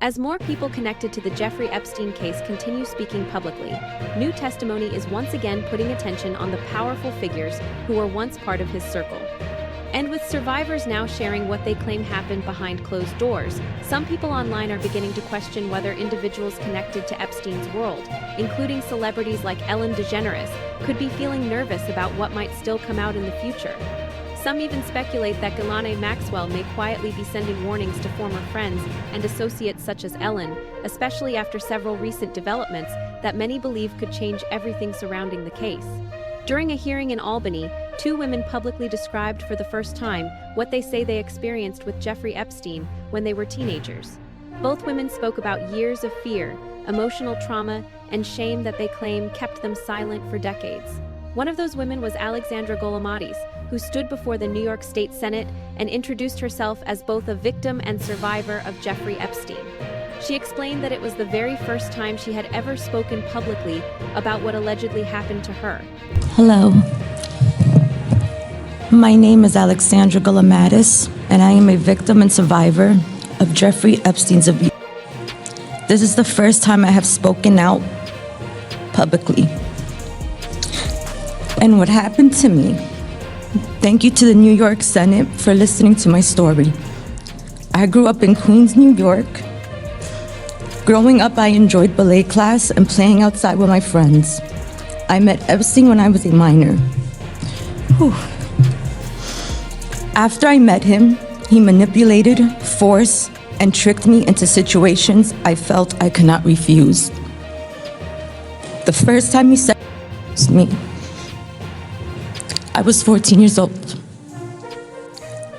As more people connected to the Jeffrey Epstein case continue speaking publicly, new testimony is once again putting attention on the powerful figures who were once part of his circle. And with survivors now sharing what they claim happened behind closed doors, some people online are beginning to question whether individuals connected to Epstein's world, including celebrities like Ellen DeGeneres, could be feeling nervous about what might still come out in the future. Some even speculate that Ghislaine Maxwell may quietly be sending warnings to former friends and associates such as Ellen, especially after several recent developments that many believe could change everything surrounding the case. During a hearing in Albany, two women publicly described for the first time what they say they experienced with Jeffrey Epstein when they were teenagers. Both women spoke about years of fear, emotional trauma, and shame that they claim kept them silent for decades. One of those women was Alexandra Golomatis, who stood before the New York State Senate and introduced herself as both a victim and survivor of Jeffrey Epstein. She explained that it was the very first time she had ever spoken publicly about what allegedly happened to her. Hello. My name is Alexandra Golomatis, and I am a victim and survivor of Jeffrey Epstein's abuse. This is the first time I have spoken out publicly. And what happened to me? Thank you to the New York Senate for listening to my story. I grew up in Queens, New York. Growing up, I enjoyed ballet class and playing outside with my friends. I met Epstein when I was a minor. Whew. After I met him, he manipulated, forced, and tricked me into situations I felt I could not refuse. The first time he said to me, I was 14 years old.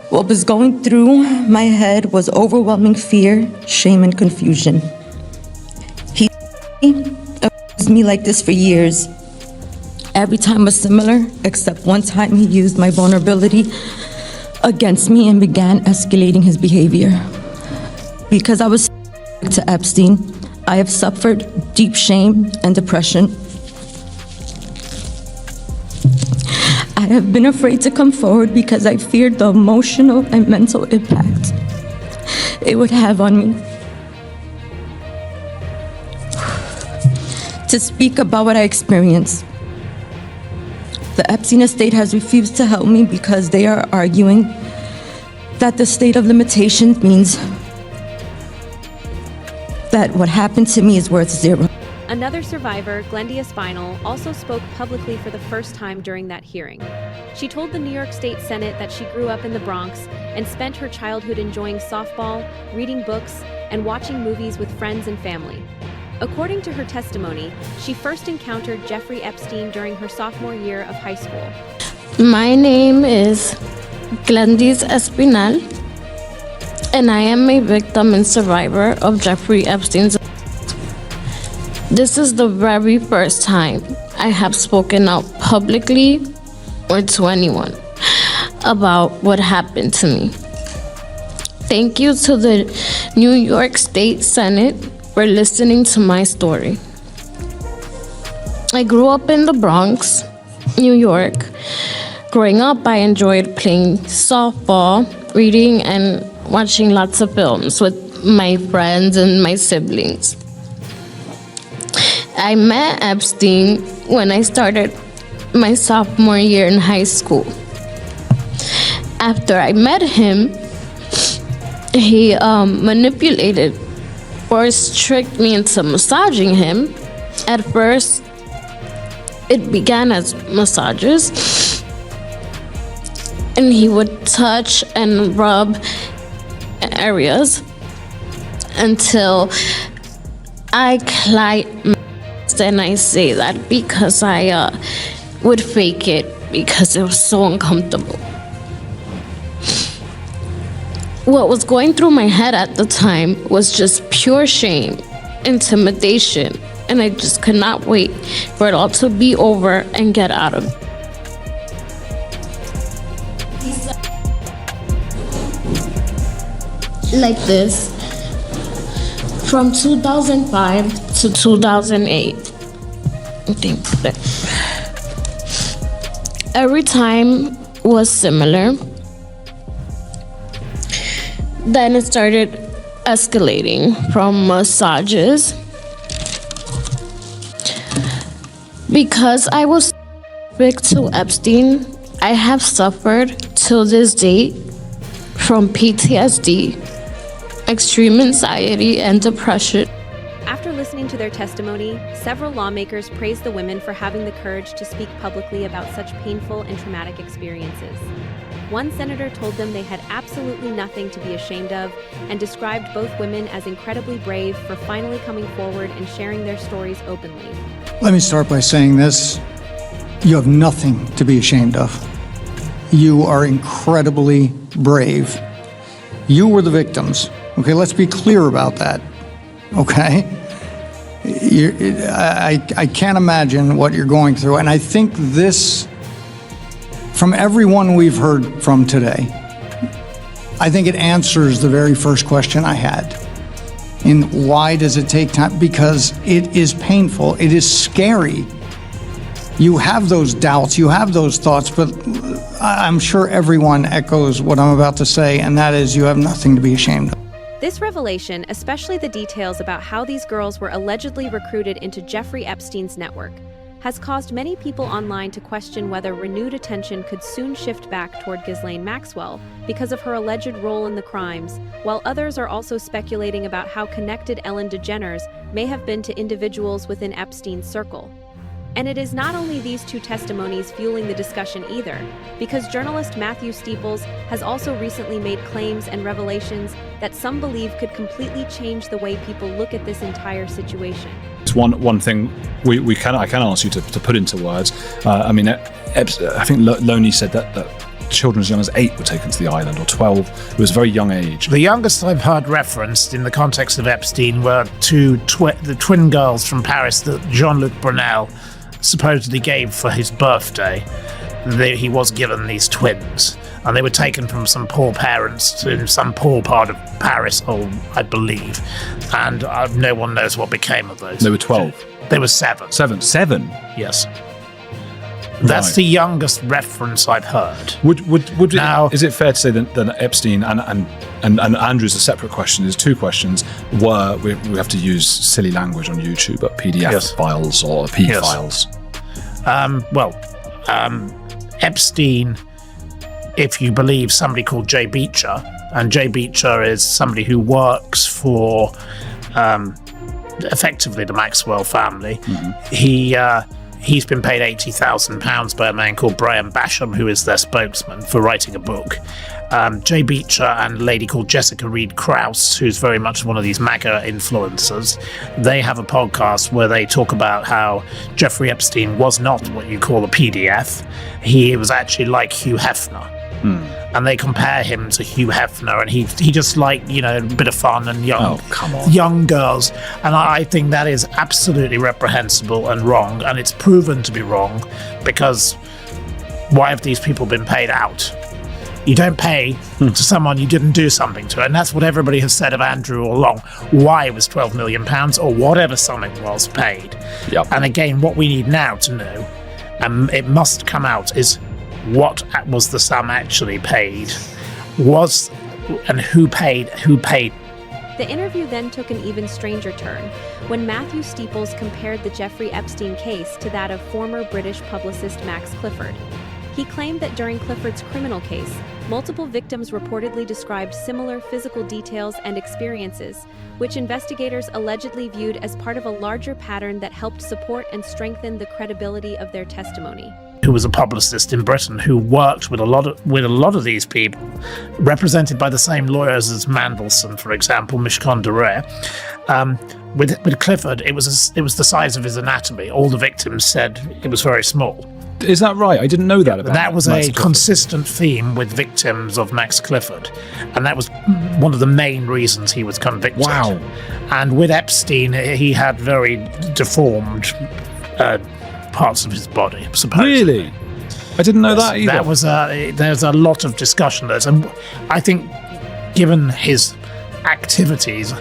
What was going through my head was overwhelming fear, shame, and confusion. He abused me like this for years. Every time was similar, except one time he used my vulnerability against me and began escalating his behavior. Because I was to Epstein, I have suffered deep shame and depression. I have been afraid to come forward because I feared the emotional and mental impact it would have on me. To speak about what I experienced. The Epstein estate has refused to help me because they are arguing that the state of limitations means that what happened to me is worth zero. Another survivor, Glendia Spinal, also spoke publicly for the first time during that hearing. She told the New York State Senate that she grew up in the Bronx and spent her childhood enjoying softball, reading books, and watching movies with friends and family. According to her testimony, she first encountered Jeffrey Epstein during her sophomore year of high school. My name is Glendia Espinal, and I am a victim and survivor of Jeffrey Epstein's. This is the very first time I have spoken out publicly or to anyone about what happened to me. Thank you to the New York State Senate for listening to my story. I grew up in the Bronx, New York. Growing up, I enjoyed playing softball, reading, and watching lots of films with my friends and my siblings. I met Epstein when I started my sophomore year in high school. After I met him, he manipulated or tricked me into massaging him. At first, it began as massages, and he would touch and rub areas until I climaxed. And I say that because I would fake it because it was so uncomfortable. What was going through my head at the time was just pure shame, intimidation, and I just could not wait for it all to be over and get out of it. Like this, from 2005 to 2008. I think that every time was similar. Then it started escalating from massages. Because I was subject to Epstein, I have suffered till this date from PTSD, extreme anxiety, and depression. After listening to their testimony, several lawmakers praised the women for having the courage to speak publicly about such painful and traumatic experiences. One senator told them they had absolutely nothing to be ashamed of and described both women as incredibly brave for finally coming forward and sharing their stories openly. Let me start by saying this. You have nothing to be ashamed of. You are incredibly brave. You were the victims. Okay, let's be clear about that. Okay? I can't imagine what you're going through. And I think this, from everyone we've heard from today, I think it answers the very first question I had. And why does it take time? Because it is painful. It is scary. You have those doubts, you have those thoughts, but I'm sure everyone echoes what I'm about to say, and that is you have nothing to be ashamed of. This revelation, especially the details about how these girls were allegedly recruited into Jeffrey Epstein's network, has caused many people online to question whether renewed attention could soon shift back toward Ghislaine Maxwell because of her alleged role in the crimes, while others are also speculating about how connected Ellen DeGeneres may have been to individuals within Epstein's circle. And it is not only these two testimonies fueling the discussion either, because journalist Matthew Steeples has also recently made claims and revelations that some believe could completely change the way people look at this entire situation. It's one thing I can ask you to put into words. I think Loney said that children as young as 8 were taken to the island, or 12. It was a very young age. The youngest I've heard referenced in the context of Epstein were the twin girls from Paris that Jean-Luc Brunel supposedly gave for his birthday. He was given these twins, and they were taken from some poor parents in some poor part of Paris, I believe, and no one knows what became of those. They were 12. They were 7. 7? Yes. That's right. The youngest reference I've heard. Is it fair to say that Epstein and Andrew's a separate question? There's two questions. We have to use silly language on YouTube, but PDF files or P files. Epstein, if you believe somebody called Jay Beecher, and Jay Beecher is somebody who works for effectively the Maxwell family. Mm-hmm. He's been paid £80,000 by a man called Brian Basham, who is their spokesman, for writing a book. Jay Beecher and a lady called Jessica Reed Krause, who's very much one of these MAGA influencers, they have a podcast where they talk about how Jeffrey Epstein was not what you call a PDF. He was actually like Hugh Hefner. And they compare him to Hugh Hefner, and he just liked, a bit of fun and young girls. And I think that is absolutely reprehensible and wrong, and it's proven to be wrong, because why have these people been paid out? You don't pay to someone you didn't do something to, and that's what everybody has said of Andrew all along. Why was £12 million or whatever sum it was paid? Yep. And again, what we need now to know, and it must come out, is what was the sum actually paid, and who paid. The interview then took an even stranger turn when Matthew Steeples compared the Jeffrey Epstein case to that of former British publicist Max Clifford. He claimed that during Clifford's criminal case, multiple victims reportedly described similar physical details and experiences, which investigators allegedly viewed as part of a larger pattern that helped support and strengthen the credibility of their testimony. Who was a publicist in Britain who worked with a lot of these people, represented by the same lawyers as Mandelson, for example, Mishcon Duray. With Clifford, it was the size of his anatomy. All the victims said it was very small. Is that right? I didn't know that about that. Was a consistent theme with victims of Max Clifford, and that was one of the main reasons he was convicted. Wow! And with Epstein, he had very deformed parts of his body, supposedly. Really? I didn't know that either. That was there's a lot of discussion there, and I think, given his activities,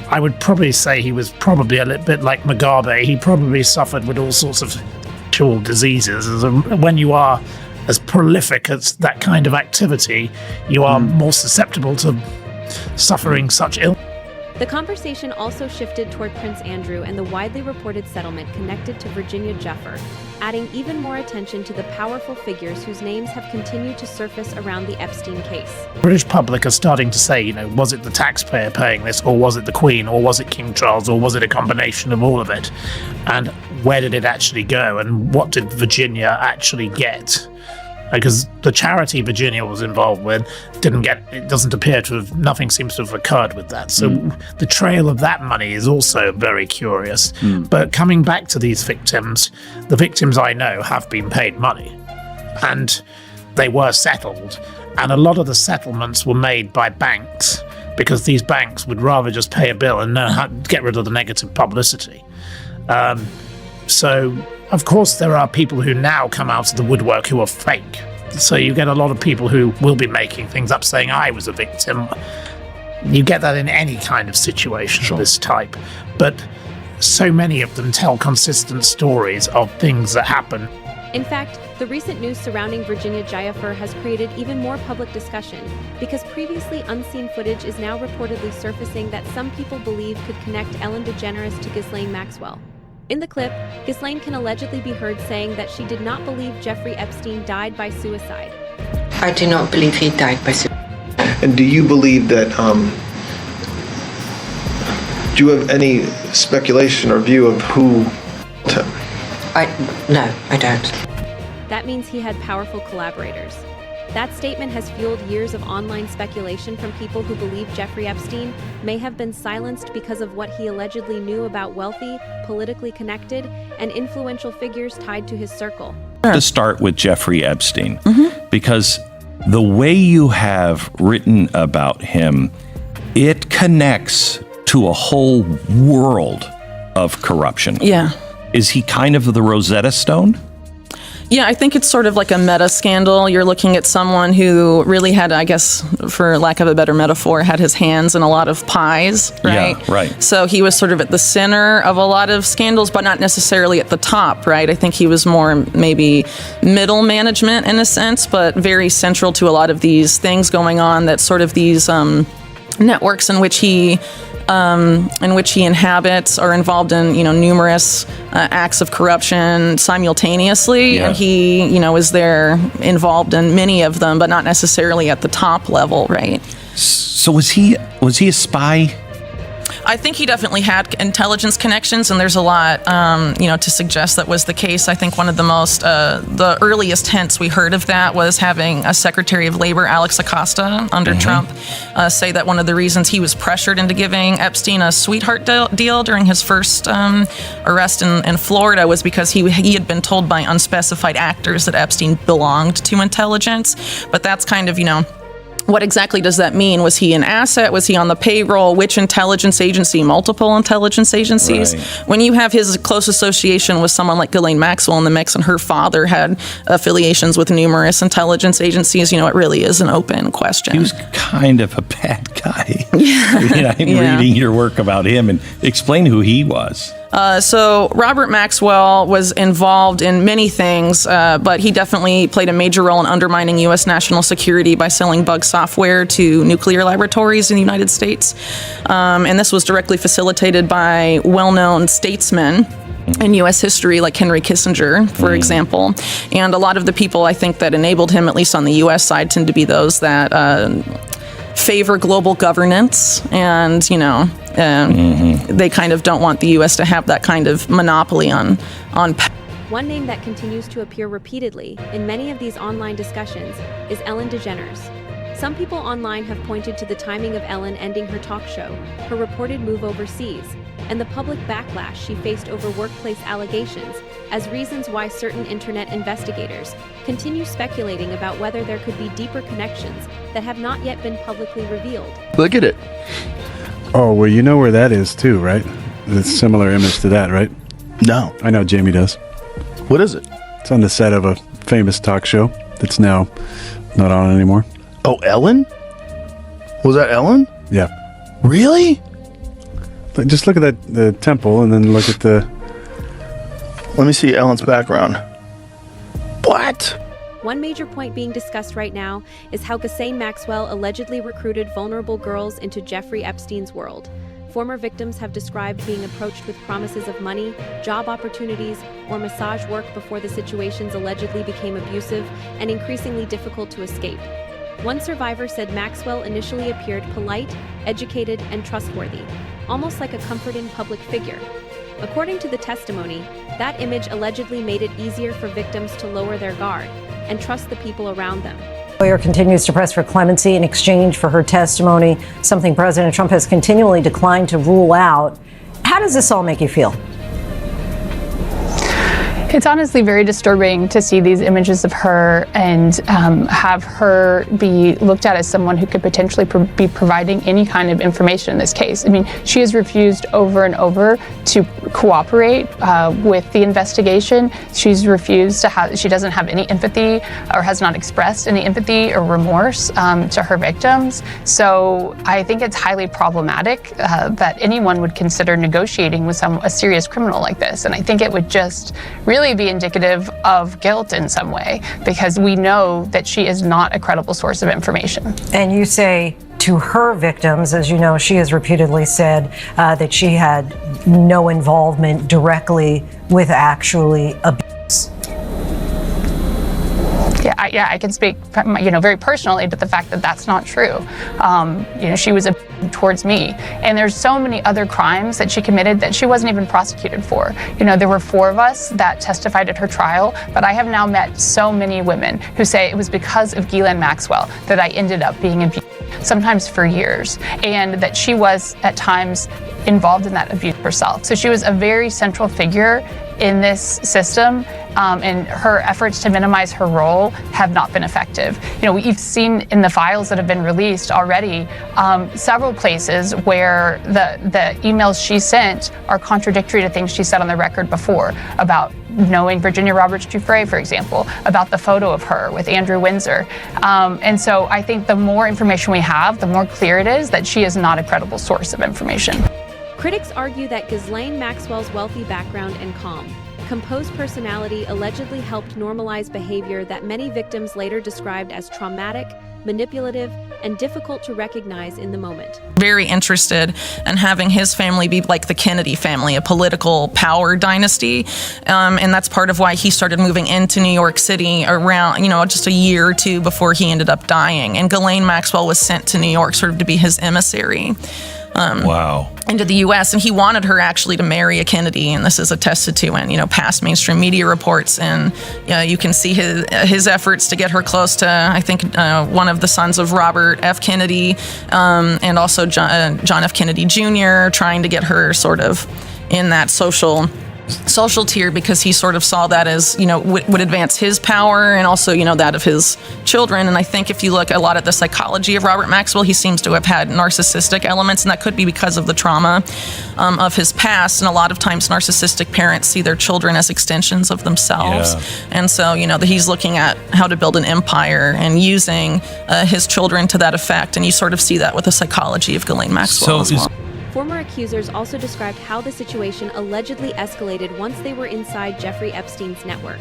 I would probably say he was probably a little bit like Mugabe. He probably suffered with all sorts of diseases. When you are as prolific as that kind of activity, you are more susceptible to suffering such illness. The conversation also shifted toward Prince Andrew and the widely reported settlement connected to Virginia Giuffre, adding even more attention to the powerful figures whose names have continued to surface around the Epstein case. British public are starting to say, was it the taxpayer paying this, or was it the Queen, or was it King Charles, or was it a combination of all of it? And where did it actually go, and what did Virginia actually get? Because the charity Virginia was involved with nothing seems to have occurred with that. So the trail of that money is also very curious. But coming back to these victims, the victims I know have been paid money and they were settled. And a lot of the settlements were made by banks because these banks would rather just pay a bill and know how to get rid of the negative publicity. So, of course, there are people who now come out of the woodwork who are fake. So you get a lot of people who will be making things up saying, I was a victim. You get that in any kind of situation of this type. But so many of them tell consistent stories of things that happen. In fact, the recent news surrounding Virginia Giuffre has created even more public discussion because previously unseen footage is now reportedly surfacing that some people believe could connect Ellen DeGeneres to Ghislaine Maxwell. In the clip, Ghislaine can allegedly be heard saying that she did not believe Jeffrey Epstein died by suicide. I do not believe he died by suicide. And do you believe that, do you have any speculation or view of who? No, I don't. That means he had powerful collaborators. That statement has fueled years of online speculation from people who believe Jeffrey Epstein may have been silenced because of what he allegedly knew about wealthy, politically connected, and influential figures tied to his circle. To start with Jeffrey Epstein, because the way you have written about him, it connects to a whole world of corruption. Yeah. Is he kind of the Rosetta Stone? Yeah, I think it's sort of like a meta scandal. You're looking at someone who really had, I guess, for lack of a better metaphor, had his hands in a lot of pies, right? Yeah, right. So he was sort of at the center of a lot of scandals, but not necessarily at the top, right? I think he was more maybe middle management in a sense, but very central to a lot of these things going on, that sort of these networks in which he inhabits are involved in, numerous acts of corruption simultaneously. Yeah. And he, is there involved in many of them, but not necessarily at the top level, right? So was he a spy? I think he definitely had intelligence connections, and there's a lot, to suggest that was the case. I think one of the earliest hints we heard of that was having a Secretary of Labor, Alex Acosta, under Trump, say that one of the reasons he was pressured into giving Epstein a sweetheart deal during his first arrest in Florida was because he had been told by unspecified actors that Epstein belonged to intelligence. But that's kind of, what exactly does that mean? Was he an asset? Was he on the payroll? Which intelligence agency? Multiple intelligence agencies? Right. When you have his close association with someone like Ghislaine Maxwell in the mix, and her father had affiliations with numerous intelligence agencies, it really is an open question. He was kind of a bad guy. Yeah. I'm reading your work about him, and explain who he was. So Robert Maxwell was involved in many things, but he definitely played a major role in undermining U.S. national security by selling bug software to nuclear laboratories in the United States. And this was directly facilitated by well-known statesmen in U.S. history, like Henry Kissinger, for example. And a lot of the people, I think, that enabled him, at least on the U.S. side, tend to be those that favor global governance, and they kind of don't want the U.S. to have that kind of monopoly on power. One name that continues to appear repeatedly in many of these online discussions is Ellen DeGeneres. Some people online have pointed to the timing of Ellen ending her talk show, her reported move overseas, and the public backlash she faced over workplace allegations as reasons why certain internet investigators continue speculating about whether there could be deeper connections that have not yet been publicly revealed. Look at it. Oh, well, you know where that is too, right? It's a similar image to that, right? No. I know Jamie does. What is it? It's on the set of a famous talk show that's now not on anymore. Oh, Ellen? Was that Ellen? Yeah. Really? Just look at the temple, and then look at the... Let me see Ellen's background. What? One major point being discussed right now is how Ghislaine Maxwell allegedly recruited vulnerable girls into Jeffrey Epstein's world. former victims have described being approached with promises of money, job opportunities, or massage work before the situations allegedly became abusive and increasingly difficult to escape. One survivor said Maxwell initially appeared polite, educated, and trustworthy, almost like a comforting public figure. According to the testimony, that image allegedly made it easier for victims to lower their guard and trust the people around them. Lawyer continues to press for clemency in exchange for her testimony, something President Trump has continually declined to rule out. How does this all make you feel? It's honestly very disturbing to see these images of her and have her be looked at as someone who could potentially be providing any kind of information in this case. I mean, she has refused over and over to cooperate with the investigation. She's refused to have, she doesn't have any empathy or has not expressed any empathy or remorse to her victims. So I think it's highly problematic that anyone would consider negotiating with a serious criminal like this. And I think it would just really be indicative of guilt in some way, because we know that she is not a credible source of information. And you say to her victims, as you know, she has repeatedly said that she had no involvement directly with actually abuse. Yeah, I can speak, very personally, but the fact that that's not true. She was towards me, and there's so many other crimes that she committed that she wasn't even prosecuted for. There were 4 of us that testified at her trial, but I have now met so many women who say it was because of Ghislaine Maxwell that I ended up being abused, sometimes for years, and that she was at times involved in that abuse herself. So she was a very central figure in this system, and her efforts to minimize her role have not been effective. We've seen in the files that have been released already several places where the emails she sent are contradictory to things she said on the record before about knowing Virginia Roberts Giuffre, for example, about the photo of her with Andrew Windsor. And so I think the more information we have, the more clear it is that she is not a credible source of information. Critics argue that Ghislaine Maxwell's wealthy background and calm, composed personality allegedly helped normalize behavior that many victims later described as traumatic, manipulative, and difficult to recognize in the moment. Very interested in having his family be like the Kennedy family, a political power dynasty. And that's part of why he started moving into New York City around, just a year or 2 before he ended up dying. And Ghislaine Maxwell was sent to New York sort of to be his emissary. Into the U.S., and he wanted her actually to marry a Kennedy, and this is attested to in past mainstream media reports. And you can see his efforts to get her close to, I think, one of the sons of Robert F. Kennedy, and also John F. Kennedy Jr., trying to get her sort of in that social tier, because he sort of saw that as would advance his power and also that of his children. And I think if you look a lot at the psychology of Robert Maxwell, he seems to have had narcissistic elements, and that could be because of the trauma of his past. And a lot of times narcissistic parents see their children as extensions of themselves. And so he's looking at how to build an empire and using his children to that effect. And you sort of see that with the psychology of Ghislaine Maxwell as well. Former accusers also described how the situation allegedly escalated once they were inside Jeffrey Epstein's network.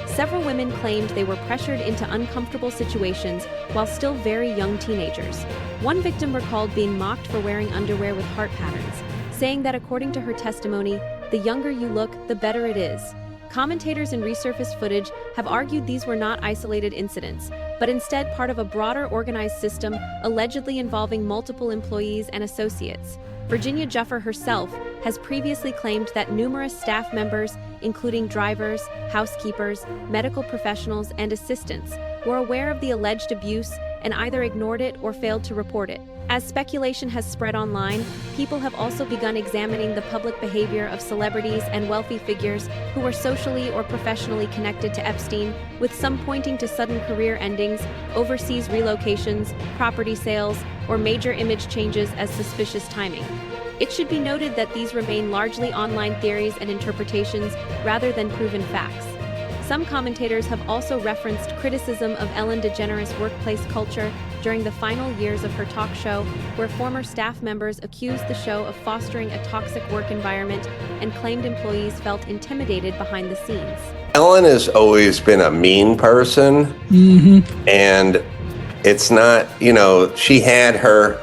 Several women claimed they were pressured into uncomfortable situations while still very young teenagers. One victim recalled being mocked for wearing underwear with heart patterns, saying that according to her testimony, the younger you look, the better it is. Commentators and resurfaced footage have argued these were not isolated incidents, but instead part of a broader organized system allegedly involving multiple employees and associates. Virginia Giuffre herself has previously claimed that numerous staff members, including drivers, housekeepers, medical professionals, and assistants, were aware of the alleged abuse and either ignored it or failed to report it. As speculation has spread online, people have also begun examining the public behavior of celebrities and wealthy figures who were socially or professionally connected to Epstein, with some pointing to sudden career endings, overseas relocations, property sales, or major image changes as suspicious timing. It should be noted that these remain largely online theories and interpretations rather than proven facts. Some commentators have also referenced criticism of Ellen DeGeneres' workplace culture during the final years of her talk show, where former staff members accused the show of fostering a toxic work environment and claimed employees felt intimidated behind the scenes. Ellen has always been a mean person, and it's not, she had her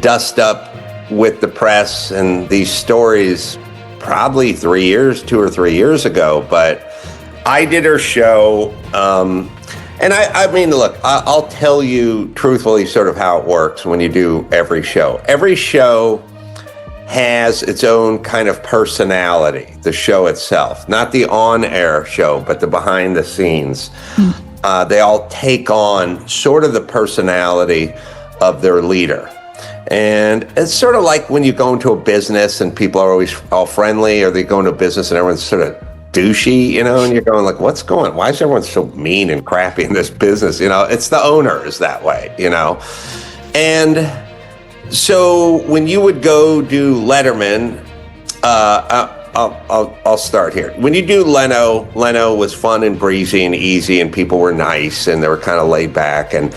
dust up with the press and these stories probably 2 or 3 years ago, but I did her show. And I mean, look, I'll tell you truthfully sort of how it works when you do every show. Every show has its own kind of personality, the show itself, not the on-air show, but the behind the scenes. They all take on sort of the personality of their leader. And it's sort of like when you go into a business and people are always all friendly, or they go into a business and everyone's sort of douchey, and you're going like, why is everyone so mean and crappy in this business? It's the owner is that way, And so when you would go do Letterman, I'll start here. When you do Leno was fun and breezy and easy, and people were nice and they were kind of laid back, and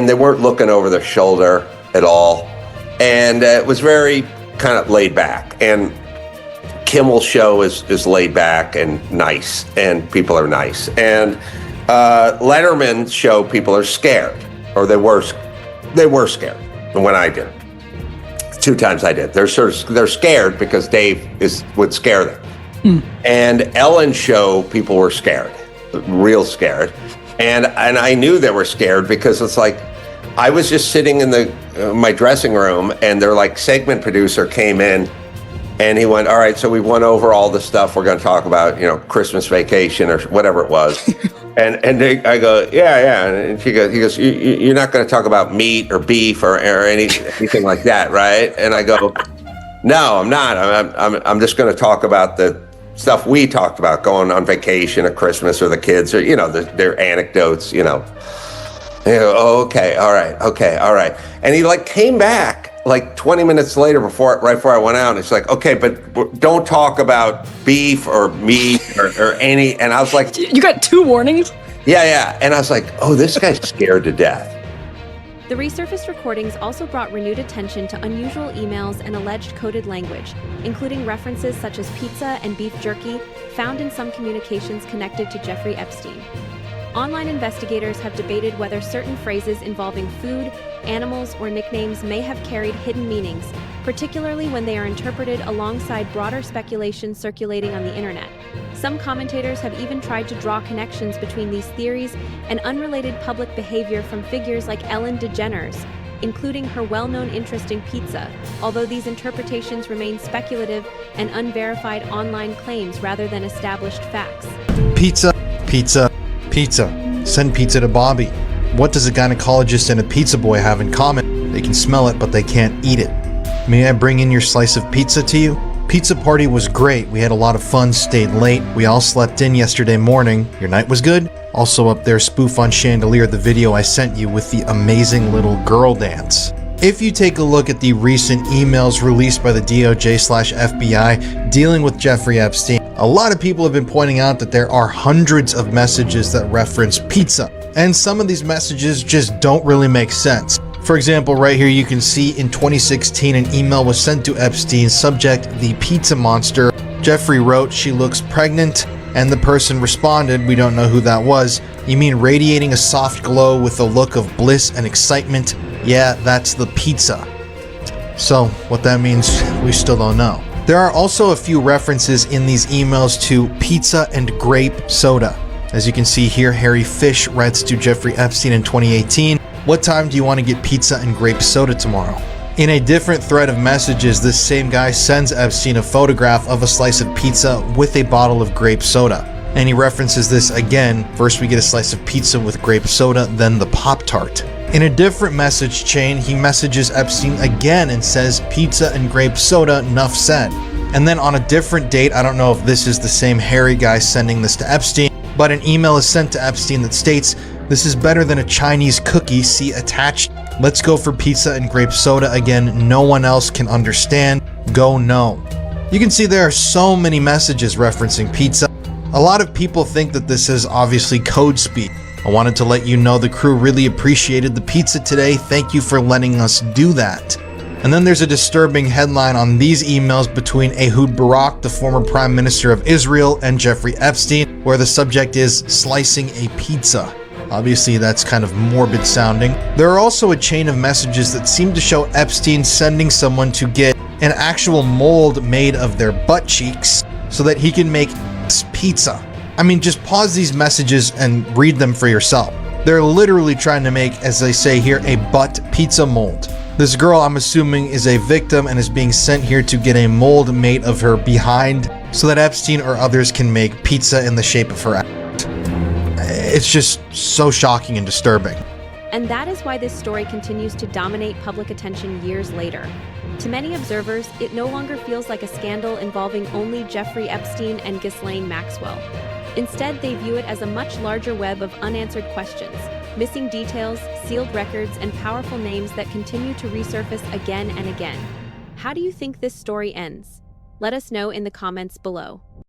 they weren't looking over their shoulder at all. And it was very kind of laid back. And Kimmel's show is laid back and nice, and people are nice. And Letterman's show, people are scared, or they were scared when I did. 2 times I did. They're scared because Dave would scare them. And Ellen's show, people were scared, real scared. And I knew they were scared because it's like, I was just sitting in my dressing room, and their segment producer came in, and he went, all right, so we went over all the stuff we're going to talk about, Christmas Vacation or whatever it was. I go, yeah. And he goes, you're not going to talk about meat or beef or anything like that, right? And I go, no, I'm not. I'm just going to talk about the stuff we talked about, going on vacation at Christmas, or the kids, or, their anecdotes, And he go, oh, okay, all right. And he came back 20 minutes later, right before I went out, and it's like, okay, but don't talk about beef or meat or any. And I was like, you got 2 warnings? Yeah. And I was like, oh, this guy's scared to death. The resurfaced recordings also brought renewed attention to unusual emails and alleged coded language, including references such as pizza and beef jerky found in some communications connected to Jeffrey Epstein. Online investigators have debated whether certain phrases involving food, animals, or nicknames may have carried hidden meanings, particularly when they are interpreted alongside broader speculation circulating on the internet. Some commentators have even tried to draw connections between these theories and unrelated public behavior from figures like Ellen DeGeneres, including her well-known interest in pizza, although these interpretations remain speculative and unverified online claims rather than established facts. Pizza. Send pizza to Bobby. What does a gynecologist and a pizza boy have in common? They can smell it, but they can't eat it. May I bring in your slice of pizza to you? Pizza party was great. We had a lot of fun, stayed late. We all slept in yesterday morning. Your night was good? Also up there, spoof on Chandelier, the video I sent you with the amazing little girl dance. If you take a look at the recent emails released by the DOJ/FBI dealing with Jeffrey Epstein, a lot of people have been pointing out that there are hundreds of messages that reference pizza, and some of these messages just don't really make sense. For example, right here you can see in 2016 an email was sent to Epstein, subject the pizza monster. Jeffrey wrote, she looks pregnant, and the person responded, we don't know who that was. You mean radiating a soft glow with a look of bliss and excitement? Yeah, that's the pizza. So what that means, we still don't know. There are also a few references in these emails to pizza and grape soda. As you can see here, Harry Fish writes to Jeffrey Epstein in 2018, what time do you want to get pizza and grape soda tomorrow? In a different thread of messages, this same guy sends Epstein a photograph of a slice of pizza with a bottle of grape soda. And he references this again. First we get a slice of pizza with grape soda, then the Pop-Tart. In a different message chain, he messages Epstein again and says, pizza and grape soda, nuff said. And then on a different date, I don't know if this is the same Harry guy sending this to Epstein, but an email is sent to Epstein that states, this is better than a Chinese cookie, see attached. Let's go for pizza and grape soda again, no one else can understand, go no. You can see there are so many messages referencing pizza. A lot of people think that this is obviously code speak. I wanted to let you know the crew really appreciated the pizza today. Thank you for letting us do that. And then there's a disturbing headline on these emails between Ehud Barak, the former Prime Minister of Israel, and Jeffrey Epstein, where the subject is slicing a pizza. Obviously, that's kind of morbid sounding. There are also a chain of messages that seem to show Epstein sending someone to get an actual mold made of their butt cheeks so that he can make pizza. I mean, just pause these messages and read them for yourself. They're literally trying to make, as they say here, a butt pizza mold. This girl, I'm assuming, is a victim and is being sent here to get a mold made of her behind so that Epstein or others can make pizza in the shape of her ass. It's just so shocking and disturbing. And that is why this story continues to dominate public attention years later. To many observers, it no longer feels like a scandal involving only Jeffrey Epstein and Ghislaine Maxwell. Instead, they view it as a much larger web of unanswered questions, missing details, sealed records, and powerful names that continue to resurface again and again. How do you think this story ends? Let us know in the comments below.